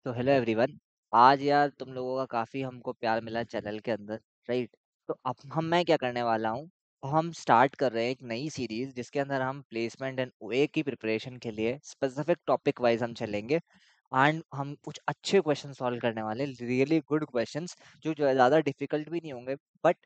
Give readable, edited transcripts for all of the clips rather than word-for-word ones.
तो hello everyone. आज यार तुम लोगों का काफ़ी हमको प्यार मिला चैनल के अंदर, राइट? तो अब मैं क्या करने वाला हूँ, हम स्टार्ट कर रहे हैं एक नई सीरीज़ जिसके अंदर हम प्लेसमेंट एंड ओए की प्रिपरेशन के लिए स्पेसिफिक टॉपिक वाइज हम चलेंगे। एंड हम कुछ अच्छे क्वेश्चन सॉल्व करने वाले, रियली गुड क्वेश्चंस जो ज़्यादा डिफिकल्ट भी नहीं होंगे, बट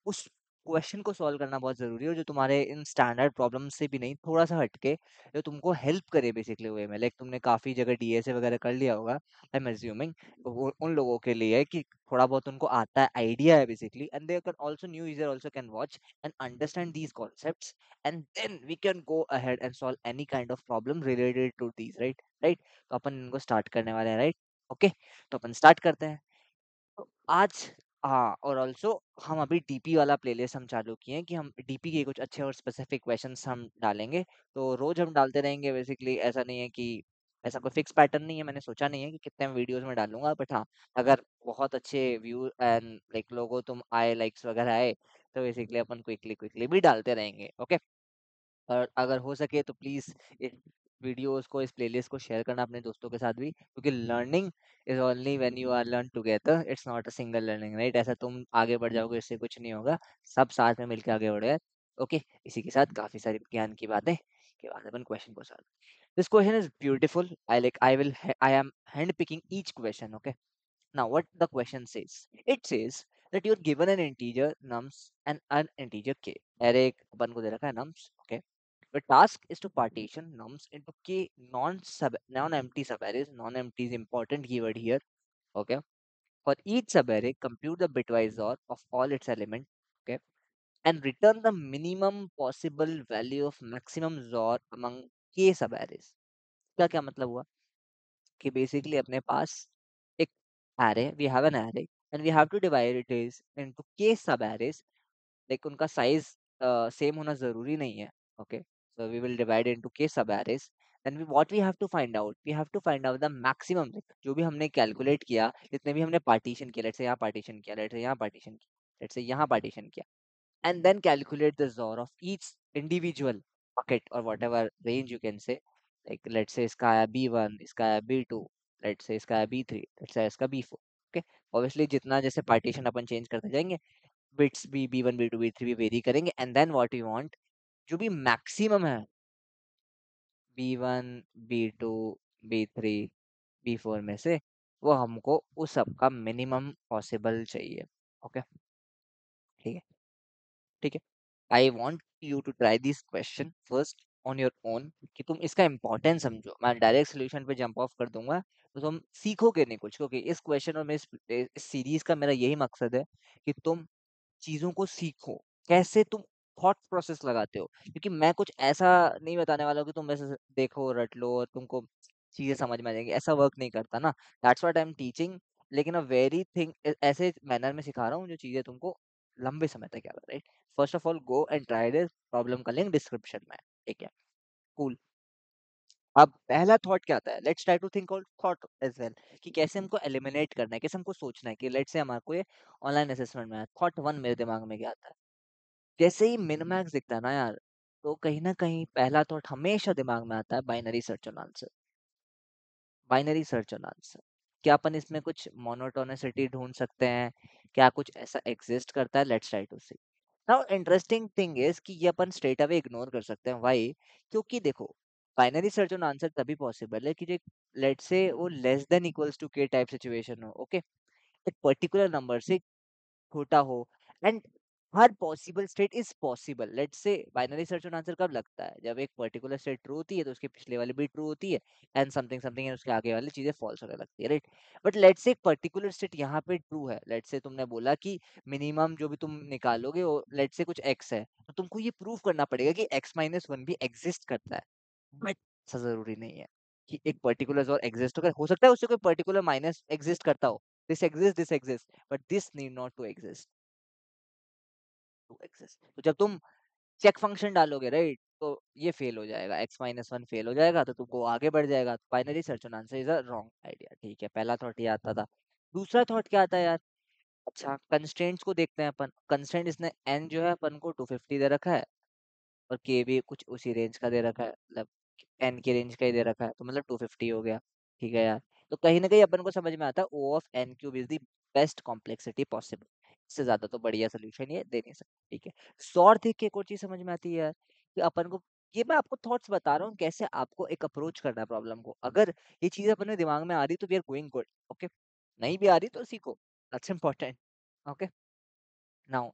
उस क्वेश्चन को सॉल्व करना बहुत ज़रूरी है जो तुम्हारे इन स्टैंडर्ड प्रॉब्लम से भी नहीं, थोड़ा सा हटके, जो तुमको हेल्प करे बेसिकली वे में। लाइक तुमने काफ़ी जगह डीएसए वगैरह कर लिया होगा, आई एम अज्यूमिंग। वो उन लोगों के लिए है कि थोड़ा बहुत उनको आता है, आइडिया है basically, and they can also new user also can watch and understand these concepts, and then we can go ahead and solve any kind of problem related to these, right right. तो अपन इनको start करने वाले हैं, right? Okay, तो अपन start करते हैं। तो आज, हाँ, और ऑल्सो हम अभी डीपी वाला प्लेलिस्ट हम चालू किए हैं कि हम डीपी के कुछ अच्छे और स्पेसिफिक क्वेश्चंस हम डालेंगे। तो रोज हम डालते रहेंगे बेसिकली, ऐसा नहीं है कि ऐसा कोई फिक्स पैटर्न नहीं है। मैंने सोचा नहीं है कि कितने वीडियोस में डालूंगा, बट हाँ, अगर बहुत अच्छे व्यू एंड लाइक लोगो तुम आए, लाइक्स वगैरह आए, तो बेसिकली अपन क्विकली क्विकली भी डालते रहेंगे। ओके, और अगर हो सके तो प्लीज़ इस वीडियोस को, इस प्लेलिस्ट को शेयर करना अपने दोस्तों के साथ भी, क्योंकि learning is only when you are learn together, it's not a single learning, right? ऐसा तुम आगे बढ़ जाओगे, इससे कुछ नहीं होगा। सब साथ में मिलकर आगे बढ़े। ओके, इसी के साथ काफ़ी सारी ज्ञान की बातें के बाद अपन क्वेश्चन को solve. This question is beautiful. I am hand picking each question. Okay, now what the question says, it says that you're given an integer nums and an integer k, array अपन को दे रखा है nums। okay, the task is to partition nums into k non empty subarrays. Non empty is important keyword here. Okay, for each subarray compute the bitwise or of all its element. Okay, and return the minimum possible value of maximum zor among k subarrays. क्या क्या मतलब हुआ कि basically अपने पास एक array, we have an array and we have to divide it is into k sub arrays. like उनका size same होना जरूरी नहीं है। okay, so we will divide into k sub arrays, then what we have to find out, we have to find out the maximum, like जो भी हमने calculate किया, जितने भी हमने पार्टीशन किया, लेट्स से यहाँ पार्टीशन किया, लेट्स से यहाँ पार्टीशन किया, लेट्स से यहाँ पार्टीशन किया, and then calculate the ZOR of each individual bucket or whatever range you can say. Like let's say इसका आया B1, इसका आया B2, let's say इसका आया B3, let's say इसका B4। okay, obviously जितना जैसे partition अपन change करते जाएंगे, bits भी B1 B2 B3 भी वेरी करेंगे, and then what we want, जो भी maximum है B1 B2 B3 B4 में से, वो हमको उस सब का मिनिमम पॉसिबल चाहिए। ओके, ठीक है, ठीक है। I want you to try this question first on your own, कि तुम इसका इम्पोर्टेंस समझो। मैं डायरेक्ट सोल्यूशन पे जंप ऑफ कर दूंगा तो तुम सीखोगे नहीं कुछ, क्योंकि इस क्वेश्चन और इस सीरीज का मेरा यही मकसद है कि तुम चीजों को सीखो, कैसे तुम थॉट प्रोसेस लगाते हो। क्योंकि मैं कुछ ऐसा नहीं बताने वाला हूँ कि तुम बस देखो, रट लो और तुमको चीजें समझ में आ जाएंगी, ऐसा वर्क नहीं करता ना। That's what I am teaching, लेकिन अ वेरी थिंग ऐसे मैनर में सिखा रहा हूँ जो चीजें तुमको लंबे समय तक याद, right? First of all go and try this, problem का लिंक डिस्क्रिप्शन में है, ठीक है? कूल। अब पहला थॉट क्या आता है, let's try to think all thought as well, कि कैसे हमको एलिमिनेट करना है, कैसे हमको सोचना है। कि लेट्स से हमारे को ये ऑनलाइन असेसमेंट में आया, थॉट वन मेरे दिमाग में क्या आता है, जैसे ही मिनमैक्स दिखता है ना यार, तो कहीं ना कहीं पहला थॉट हमेशा दिमाग में आता है binary search on answer. Binary search on answer, क्या अपन इसमें कुछ मोनोटोनिसिटी ढूंढ सकते हैं? क्या कुछ ऐसा एग्जिस्ट करता है? Let's try to see. Now interesting thing is कि ये अपन स्ट्रेट अवे इग्नोर कर सकते हैं। व्हाई? क्योंकि देखो, बाइनरी सर्च ऑन आंसर तभी पॉसिबल है कि जो लेट्स से वो लेस देन इक्वल्स टू के टाइप सिचुएशन हो। ओके, एक पर्टिकुलर नंबर से छोटा हो, and her possible state is possible. Let's say binary search on answer कब लगता है, जब एक पर्टिकुलर स्टेट ट्रू होती है तो उसके पिछले वाली भी ट्रू होती है, एंड समथिंग समथिंग है उसके आगे वाली चीजें फॉल्स होने लगती है, राइट? बट लेट्स से एक पर्टिकुलर स्टेट यहाँ पे ट्रू है। लेट्स से तुमने बोला कि मिनिमम जो भी तुम निकालोगे वो लेट्स से कुछ एक्स है, तो तुमको ये प्रूव करना पड़ेगा कि x-1 भी एग्जिस्ट करता है। बट ऐसा जरूरी नहीं है कि एक पर्टिकुलर और एग्जिस्ट हो सकता है उससे कोई पर्टिकुलर माइनस एग्जिस्ट करता हो। This exist but this need not to exist to exist. तो जब तुम चेक फंक्शन डालोगे, राइट, तो ये फेल हो जाएगा, x-1 फेल हो जाएगा, तो तुमको आगे बढ़ जाएगा। Binary search on answer is a wrong idea, ठीक है? पहला थॉट ये आता था। दूसरा थॉट क्या आता है यार, अच्छा कंस्ट्रेंट्स को देखते हैं अपन। कंस्ट्रेंट इसने n जो है अपन को 250 दे रखा है, और k भी कुछ उसी रेंज का दे रखा है, मतलब n की रेंज का ही दे रखा है, तो मतलब 250 हो गया। ठीक है यार, तो कहीं ना कहीं अपन को समझ में आता है O of n cube is the best complexity possible. इससे ज्यादा तो बढ़िया सोल्यूशन ये दे नहीं सकते, ठीक है। सौर देख के एक और चीज समझ में आती है यार, कि अपन को, ये मैं आपको थॉट्स बता रहा हूँ कैसे आपको एक अप्रोच करना है प्रॉब्लम को। अगर ये चीज अपने दिमाग में आ रही तो we are going good, okay. नहीं भी आ रही तो सीखो, that's important, okay. Now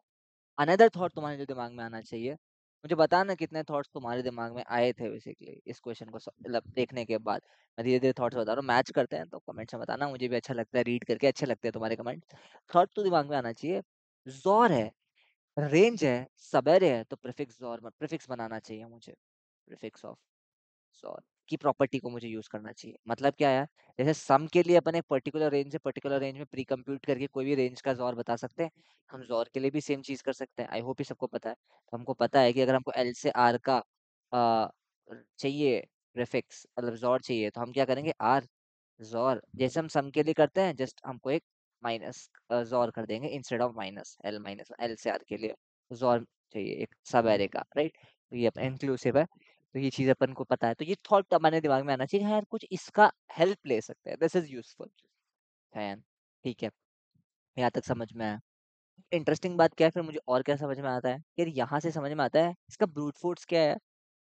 another thought तुम्हारे जो दिमाग में आना चाहिए, मुझे बता ना कितने थॉट्स तुम्हारे दिमाग में आए थे बेसिकली इस क्वेश्चन को मतलब देखने के बाद। मैं धीरे धीरे थॉट्स बता रहा हूँ, मैच करते हैं तो कमेंट्स में बताना, मुझे भी अच्छा लगता है रीड करके, अच्छे लगते हैं तुम्हारे कमेंट। थॉट तो दिमाग में आना चाहिए, जॉर है, रेंज है, सबेरे है, तो प्रीफिक्स जॉर, प्रीफिक्स बनाना चाहिए मुझे, प्रीफिक्स ऑफ सॉरी की प्रॉपर्टी को मुझे यूज करना चाहिए। मतलब क्या है, जैसे सम के लिए अपन एक पर्टिकुलर रेंज से पर्टिकुलर रेंज में प्री कंप्यूट करके कोई भी रेंज का जॉर बता सकते हैं, हम जॉर के लिए भी सेम चीज कर सकते हैं। आई होप ये सबको पता है। तो हमको पता है कि अगर हमको एल से आर का आ, चाहिए प्रीफिक्स, मतलब जॉर चाहिए, तो हम क्या करेंगे, आर जॉर, जैसे हम सम के लिए करते हैं, जस्ट हमको एक माइनस जॉर कर देंगे instead of minus L, minus L से आर के लिए जॉर चाहिए एक सब एरे का, राइट। तो ये इंक्लूसिव है, तो ये चीज अपन को पता है, तो ये थॉट हमारे दिमाग में आना चाहिए, हाँ यार कुछ इसका हेल्प ले सकते हैं, दिस इज यूजफुल है, ठीक है। यहाँ तक समझ में आया। इंटरेस्टिंग बात क्या है फिर, मुझे और क्या समझ में आता है यार, यहाँ से समझ में आता है इसका ब्रूट फोर्स क्या है।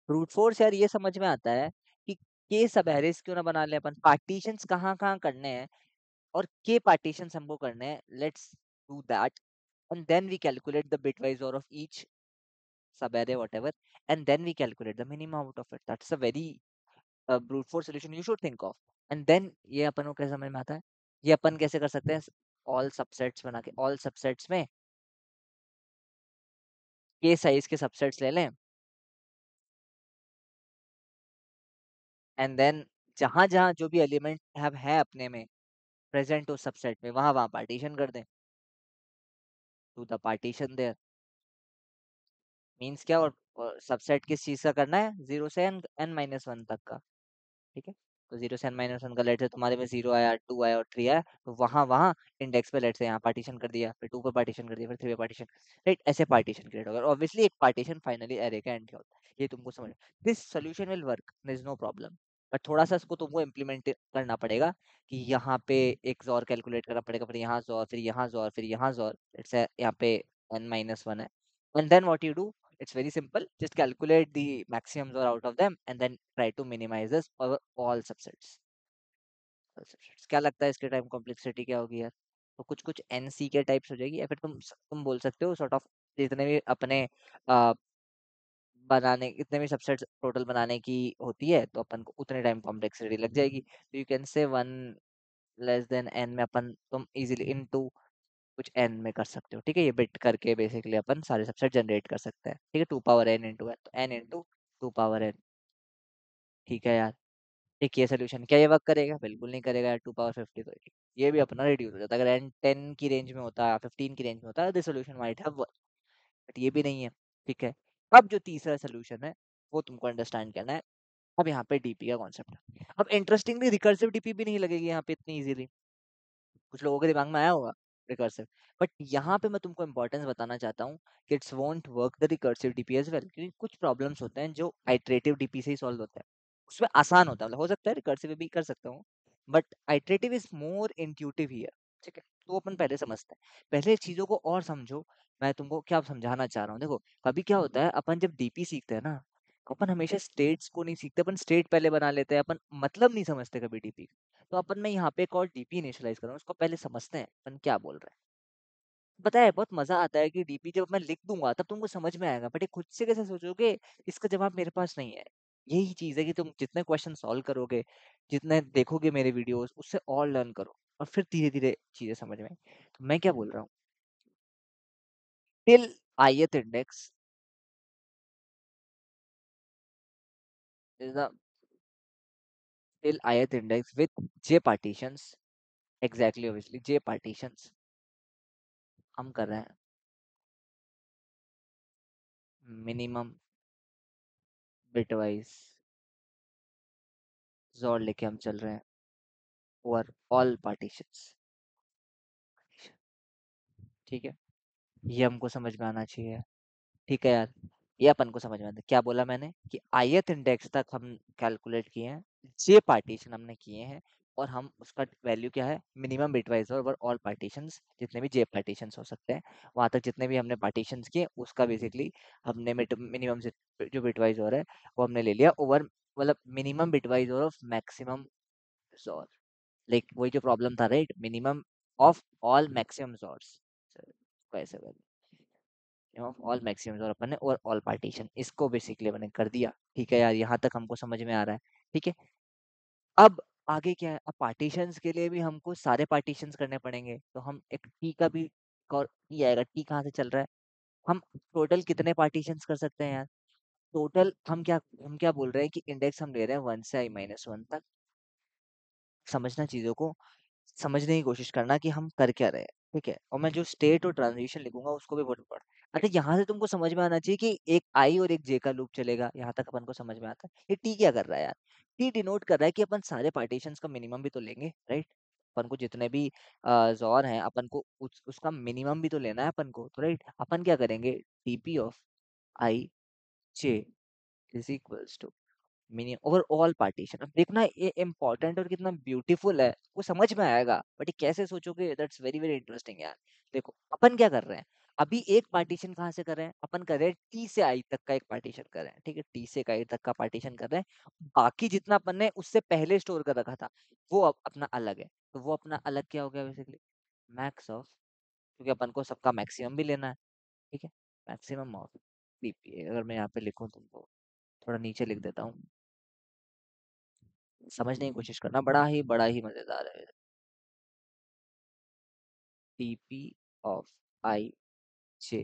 ब्रूट फोर्स यार ये समझ में आता है कि के सब एरेस क्यों ना बना ले अपन, पार्टीशंस कहाँ कहाँ करने हैं, और के पार्टीशंस हमको करने हैं, let's do that, and then we calculate the bitwise OR of each subarray whatever, and then we calculate the minimum out of it. That's a very brute force solution you should think of. And then ये अपन को कैसे समझ में आता है, ये अपन कैसे कर सकते हैं, ऑल सबसेट्स बना के, ऑल सबसेट्स में के साइज के सबसेट्स ले लें, एंड देन जहां जहां जो भी एलिमेंट है अपने में प्रेजेंट उस सबसेट में, वहां वहां पार्टीशन कर दें, to the partition there, means क्या, और सबसेट किस चीज का करना है, जीरो से एन माइनस वन तक का, ठीक है। तो जीरो से एन माइनस वन का लेट से तुम्हारे में जीरो आया, टू आया और थ्री आया, तो वहां वहां इंडेक्स पे लेट से यहाँ पार्टीशन कर दिया, फिर टू पे पार्टीशन कर दिया, फिर थ्री पे पार्टीशन, राइट, ऐसे पार्टीशन क्रिएट होगा। ऑब्वियसली एक पार्टीशन फाइनली एरे का एंड होता है, ये तुमको समझ, this solution will work, there is no problem. But थोड़ा सा इसको तुमको इम्प्लीमेंट करना पड़ेगा, कि यहाँ पे एक जॉर कैलकुलेट करना पड़ेगा, फिर यहाँ जॉर, फिर यहाँ जॉर, फिर यहाँ जॉर, इट्स यहाँ पे एन माइनस वन है, and then what you do, it's very simple, just calculate the maximums or out of them and then try to minimize this over all subsets, all subsets। क्या लगता है इसके time complexity क्या होगी यार, तो कुछ कुछ एनसी के टाइप्स हो जाएगी, या फिर तुम बोल सकते हो सॉर्ट ऑफ, जितने भी अपने आ, बनाने, इतने भी सबसेट्स टोटल बनाने की होती है, तो अपन को उतने टाइम कॉम्प्लेक्सिटी लग जाएगी, तो you can say one less than n में अपन तुम इजीली इनटू कुछ एन में कर सकते हो, ठीक है। ये बिट करके बेसिकली अपन सारे सबसेट जनरेट कर सकते हैं, ठीक है, two power n into n, तो n into two power n, ठीक है यार। ठीक, ये सोल्यूशन क्या ये वर्क करेगा, बिल्कुल नहीं करेगा यार, टू पावर फिफ्टी, तो ये भी अपना रिड्यूस हो जाता है। अगर एन टेन की रेंज में होता, फिफ्टीन की रेंज में होता, this solution might have work, but ये भी नहीं है, ठीक है। अब जो तीसरा सोल्यूशन है वो तुमको अंडरस्टैंड करना है। अब यहाँ पे डीपी का कॉन्सेप्ट है, अब इंटरेस्टिंगली रिकर्सिव डीपी भी नहीं लगेगी यहाँ पे इतनी इजीली, कुछ लोगों के दिमाग में आया होगा रिकर्सिव, बट यहाँ पे मैं तुमको इंपॉर्टेंस बताना चाहता हूँ कि it's won't work the recursive DP as well, क्योंकि कुछ प्रॉब्लम्स होते हैं जो आइटरेटिव डीपी से ही सॉल्व होते हैं, उसमें आसान होता है, मतलब हो सकता है रिकर्सिव भी कर सकता हूँ, but iterative is more intuitive here, ठीक है। तो अपन पहले समझते हैं, पहले चीजों को और समझो। मैं तुमको क्या समझाना चाह रहा हूँ, देखो कभी क्या होता है, अपन जब डीपी सीखते हैं ना, अपन हमेशा स्टेट्स को नहीं सीखते, अपन स्टेट पहले बना लेते हैं, अपन मतलब नहीं समझते कभी डीपी। तो अपन मैं यहाँ पे एक और डीपी इनिशियलाइज कर रहा हूँ, उसको पहले समझते हैं अपन क्या बोल रहे हैं। पता है बहुत मजा आता है कि डीपी जब मैं लिख दूंगा तब तुमको समझ में आएगा, बट ये खुद से कैसे सोचोगे, इसका जवाब मेरे पास नहीं है। यही चीज है कि तुम जितने क्वेश्चन सॉल्व करोगे, जितने देखोगे मेरे वीडियोस, उससे और लर्न करो, और फिर धीरे धीरे चीजें समझ में आएंगी। तो मैं क्या बोल रहा हूँ, till ith index is the till ith index with j partitions, exactly obviously j partitions हम कर रहे हैं, मिनिमम बिटवाइज जोर लेके हम चल रहे हैं ओवर ऑल पार्टीशंस, ठीक है। ये हमको समझ में आना चाहिए, ठीक है यार। ये अपन को समझ में आता है, क्या बोला मैंने कि ith इंडेक्स तक हम कैलकुलेट किए हैं, जे पार्टीशन हमने किए हैं, और हम उसका वैल्यू क्या है, minimum bitwise over all partitions, जितने भी जे पार्टीशंस हो सकते हैं वहां तक जितने भी हमने पार्टीशंस किए उसका बेसिकली हमने मिनिमम जो बिटवाइज हो रहा है वो हमने ले लिया ओवर, मतलब minimum bitwise over of maximum xor, like वही जो प्रॉब्लम था, right, minimum of all maximum xors, कैसे ऑफ ऑल मैक्सिमम और अपन ने और ऑल पार्टीशन, इसको बेसिकली मैंने कर दिया। ठीक है यार, यहाँ तक हमको समझ में आ रहा है। ठीक है, अब आगे क्या है, अब पार्टीशंस के लिए भी हमको सारे पार्टीशंस करने पड़ेंगे, तो हम एक टी का भी और टी आएगा, टी कहाँ से चल रहा है, हम टोटल कितने पार्टीशंस कर सकते हैं यार, टोटल हम क्या बोल रहे हैं कि इंडेक्स हम ले रहे हैं 1 से i-1 तक। समझना चीजों को, समझने की कोशिश करना कि हम कर क्या रहे हैं। ठीक है, और मैं जो स्टेट और ट्रांजिशन लिखूंगा उसको भी बहुत पढ़, अच्छा यहाँ से तुमको समझ में आना चाहिए कि एक आई और एक जे का लूप चलेगा, यहाँ तक अपन को समझ में आता है। ये टी क्या कर रहा है यार, टी डिनोट कर रहा है कि अपन सारे पार्टीशंस का मिनिमम भी तो लेंगे, राइट, अपन को जितने भी जॉर हैं अपन को उसका मिनिमम भी तो लेना है अपन को, तो राइट अपन क्या करेंगे, DP of i j is equals to meaning over all partition. अब देखना ये इम्पोर्टेंट और कितना ब्यूटीफुल है, वो समझ में आएगा, बट ये कैसे सोचोगे, दैट्स वेरी वेरी इंटरेस्टिंग यार। देखो अपन क्या कर रहे हैं, अभी एक पार्टीशन कहाँ से कर रहे हैं, अपन कर रहे हैं टी से आई तक का एक पार्टीशन कर रहे हैं। ठीक है, टी से आई तक का पार्टीशन कर रहे हैं, बाकी जितना अपन ने उससे पहले स्टोर कर रखा था वो अब अपना अलग है, तो वो अपना अलग क्या हो गया बेसिकली, मैक्स ऑफ, क्योंकि अपन को सबका मैक्सिमम भी लेना है। ठीक है, मैक्सिमम ऑफ डीपी, अगर मैं यहाँ पे लिखूँ तुमको थोड़ा नीचे लिख देता हूँ, समझने की कोशिश करना, बड़ा ही मजेदार है। DP of i j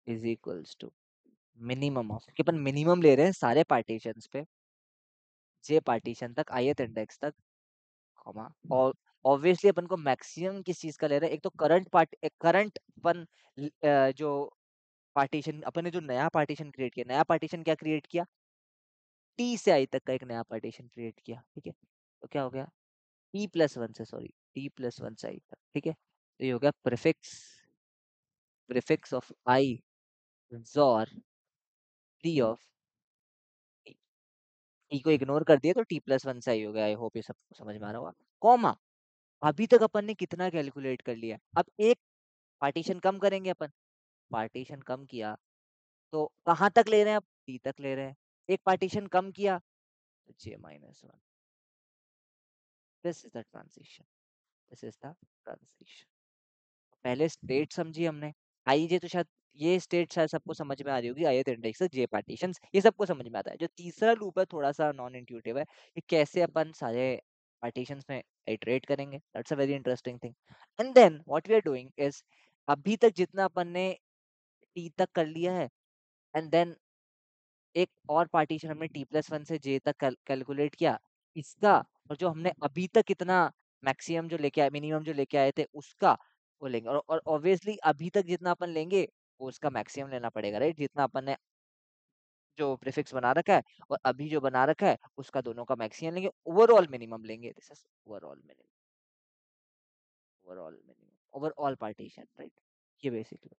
is equals to minimum of, कि अपन मिनिमम ले रहे हैं सारे पार्टीशंस पे, जे पार्टीशन तक, ith इंडेक्स तक, कॉमा, और ऑब्वियसली अपन को मैक्सिमम किस चीज का ले रहे हैं, एक तो करंट अपन जो पार्टीशन अपन ने जो नया पार्टीशन क्रिएट किया, नया पार्टीशन क्या क्रिएट किया, टी से आई तक का एक नया पार्टीशन क्रिएट किया। ठीक है, तो क्या हो गया, t+1 से, सॉरी, t+1 से आई तक। ठीक है, तो ये हो गया prefix of I XOR T of T को इग्नोर कर दिया तो t+1 से आई हो गया। आई होप ये सबको समझ में आ रहा होगा, कॉमा, अभी तक अपन ने कितना कैलकुलेट कर लिया, अब एक पार्टीशन कम करेंगे अपन, पार्टीशन कम किया तो कहाँ तक ले रहे हैं, अब टी तक ले रहे हैं, एक पार्टीशन कम किया तो j-1, this is the transition, this is the transition. पहले स्टेट समझी हमने, आई जे तो शायद ये स्टेट शायद सबको समझ में आ रही होगी, ith इंडेक्स जे पार्टीशंस, ये सबको समझ में आता है। जो तीसरा लूप है थोड़ा सा नॉन इंट्यूटिव है, कि कैसे अपन सारे पार्टीशंस में इटरेट करेंगे, that's a very interesting thing. And then what we are doing is, अभी तक जितना अपन ने टी तक कर लिया है, एंड देन एक और पार्टीशन हमने t+1 से j तक कैलकुलेट किया इसका, और जो हमने अभी तक इतना मैक्सिमम जो लेके आए, मिनिमम जो लेके आए थे उसका, वो लेंगे, और ऑब्वियसली अभी तक जितना अपन लेंगे वो उसका मैक्सिमम लेना पड़ेगा, राइट, जितना अपन ने जो प्रीफिक्स बना रखा है और अभी जो बना रखा है उसका दोनों का मैक्सिमम लेंगे, ओवरऑल मिनिमम लेंगे, this is overall minimum, overall partition, right, ये बेसिकली,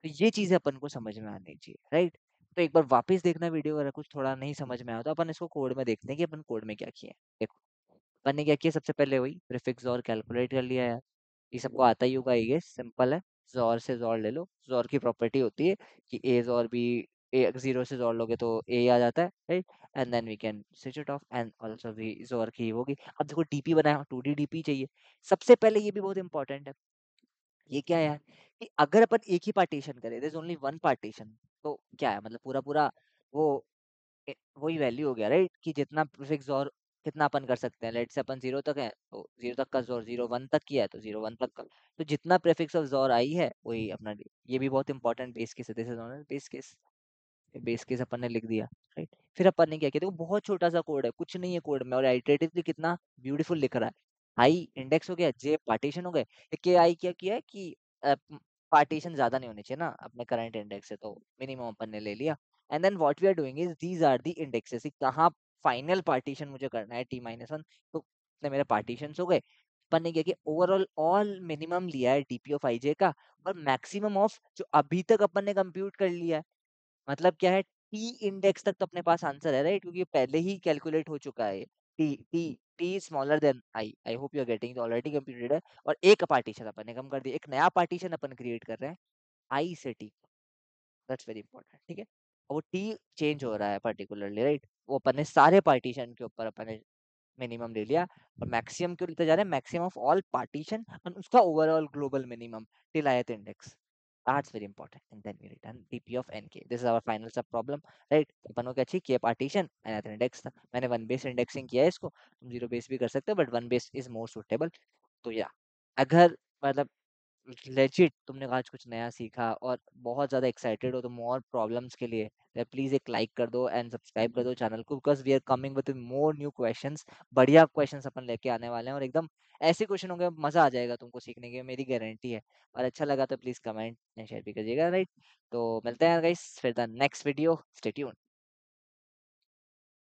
तो ये चीजें अपन को समझ में आनी चाहिए, राइट। तो एक बार वापस देखना वीडियो, अगर कुछ थोड़ा नहीं समझ में आया तो अपन इसको कोड में देखते हैं कि अपन कोड में क्या किया है। देखो अपन ने क्या किया, सबसे पहले वही प्रीफिक्स और कैलकुलेट कर लिया यार, ये सबको आता ही होगा, ये सिंपल है, जोर से जोर ले लो, जोर की प्रॉपर्टी होती है कि ए जोर बी, ए जीरो से जोर लोगे तो ए आ जाता है, right, and then we can switch it off, and also भी जोर की होगी। अब देखो डीपी बनाया, 2D डीपी चाहिए, सबसे पहले ये भी बहुत इंपॉर्टेंट है, ये क्या है यार, कि अगर अपन एक ही पार्टीशन करें, there is only one partition, तो क्या है, मतलब पूरा पूरा वो वही वैल्यू हो गया, राइट, कि जितना प्रीफिक्स और कितना अपन कर सकते हैं, लेट से अपन 0 तक है तो 0 तक का जोर, 0 1 तक किया है तो 0 1 तक का, तो जितना प्रीफिक्स ऑफ जोर आई है वही अपना ये भी बहुत इंपॉर्टेंट बेस केस है, this is known as base case, base case अपन ने लिख दिया, राइट। फिर अपन ने क्या किया, देखो बहुत छोटा सा कोड है, कुछ नहीं है कोड में, और आइटरेटिवली कितना ब्यूटीफुल लिख रहा है, आई इंडेक्स हो गया, जे पार्टीशन हो गए, के आई क्या किया है कि पार्टीशन ज्यादा नहीं होने चाहिए ना अपने करंट इंडेक्स से, तो मिनिमम अपन ने ले लिया, and then what we are doing is these are the indexes, कहाँ फाइनल पार्टीशन मुझे करना है t-1, तो इतने मेरे पार्टीशन हो गए। अपन ने क्या किया, ओवरऑल ऑल मिनिमम लिया है डीपी ऑफ आई जे का, और मैक्सिमम ऑफ जो अभी तक अपन ने कंप्यूट कर लिया है, मतलब क्या है, टी इंडेक्स तक तो अपने पास आंसर है, राइट, क्योंकि ये पहले ही कैलकुलेट हो चुका है, T T T smaller than I hope you are getting, already computed है, और एक पार्टीशन अपन ने कम कर दिया, एक नया पार्टीशन अपन क्रिएट कर रहे हैं आई से टी, दैट्स वेरी इंपॉर्टेंट, ठीक है। और वो टी चेंज हो रहा है पर्टिकुलरली, राइट, वो अपन ने सारे पार्टीशन के ऊपर अपन ने मिनिमम ले लिया, और मैक्सिमम क्यों लेते जा रहे हैं, मैक्सिमम ऑफ ऑल पार्टीशन और उसका overall global minimum till ith index, that's very important, and then we return DP of NK, this is our final sub problem, right. अपन को क्या चाहिए, के पार्टीशन एंड ith इंडेक्स था, मैंने one base indexing किया है इसको, तुम जीरो बेस भी कर सकते हो, but one base is more suitable. तो या अगर मतलब लेजिट तुमने आज कुछ नया सीखा और बहुत ज़्यादा एक्साइटेड हो तो मोर प्रॉब्लम्स के लिए, प्लीज़ एक लाइक कर दो एंड सब्सक्राइब कर दो चैनल को, because we are coming with more new questions, बढ़िया क्वेश्चंस अपन लेके आने वाले हैं, और एकदम ऐसे क्वेश्चन होंगे मज़ा आ जाएगा तुमको सीखने के, मेरी गारंटी है। और अच्छा लगा तो प्लीज़ कमेंट एंड शेयर भी करिएगा, राइट। तो मिलते हैं गाइस फिर the next video, stay tuned.